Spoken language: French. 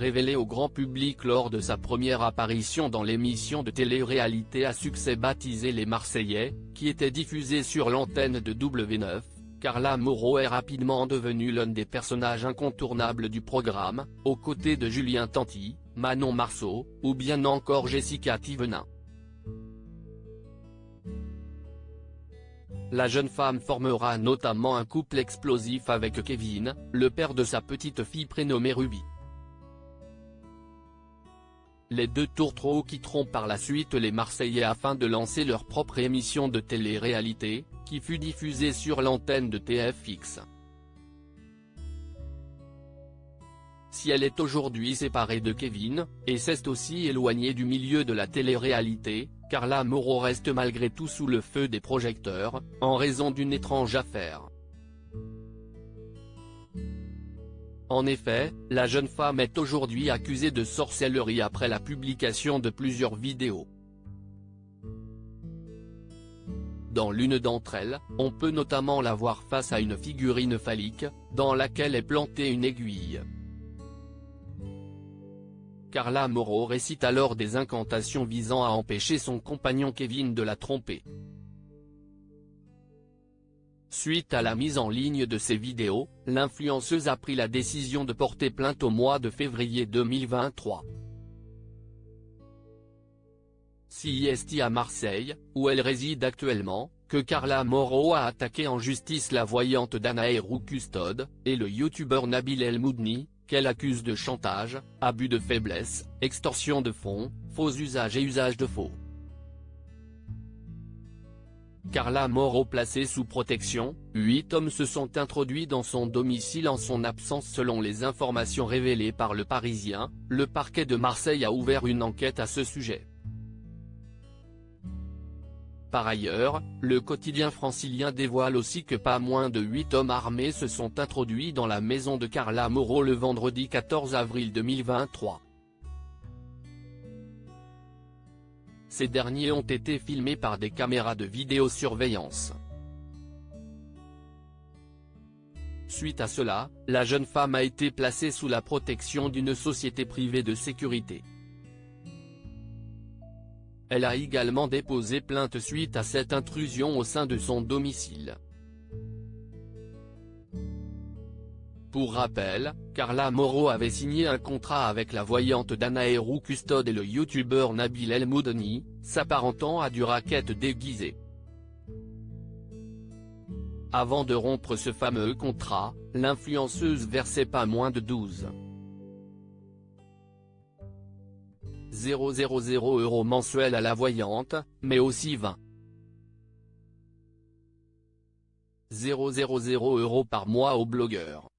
révélé au grand public lors de sa première apparition dans l'émission de télé-réalité à succès baptisée Les Marseillais, qui était diffusée sur l'antenne de W9, Carla Moreau est rapidement devenue l'un des personnages incontournables du programme, aux côtés de Julien Tanti, Manon Marceau, ou bien encore Jessica Thévenin. La jeune femme formera notamment un couple explosif avec Kevin, le père de sa petite fille prénommée Ruby. Les deux tourtereaux quitteront par la suite les Marseillais afin de lancer leur propre émission de télé-réalité, qui fut diffusée sur l'antenne de TFX. Si elle est aujourd'hui séparée de Kevin, et s'est aussi éloignée du milieu de la télé-réalité, Carla Moreau reste malgré tout sous le feu des projecteurs, en raison d'une étrange affaire. En effet, la jeune femme est aujourd'hui accusée de sorcellerie après la publication de plusieurs vidéos. Dans l'une d'entre elles, on peut notamment la voir face à une figurine phallique, dans laquelle est plantée une aiguille. Carla Moreau récite alors des incantations visant à empêcher son compagnon Kevin de la tromper. Suite à la mise en ligne de ces vidéos, l'influenceuse a pris la décision de porter plainte au mois de février 2023. C'est à Marseille, où elle réside actuellement, que Carla Moreau a attaqué en justice la voyante Danae Roux-Custode, et le youtubeur Nabil El Moudni, qu'elle accuse de chantage, abus de faiblesse, extorsion de fonds, faux usage et usage de faux. Carla Moreau placée sous protection, 8 hommes se sont introduits dans son domicile en son absence selon les informations révélées par Le Parisien. Le parquet de Marseille a ouvert une enquête à ce sujet. Par ailleurs, le quotidien francilien dévoile aussi que pas moins de 8 hommes armés se sont introduits dans la maison de Carla Moreau le vendredi 14 avril 2023. Ces derniers ont été filmés par des caméras de vidéosurveillance. Suite à cela, la jeune femme a été placée sous la protection d'une société privée de sécurité. Elle a également déposé plainte suite à cette intrusion au sein de son domicile. Pour rappel, Carla Moreau avait signé un contrat avec la voyante Danae Roux-Custode et le youtubeur Nabil El Moudni, s'apparentant à du racket déguisé. Avant de rompre ce fameux contrat, l'influenceuse versait pas moins de 12,000 € mensuels à la voyante, mais aussi 20,000 € par mois au blogueur.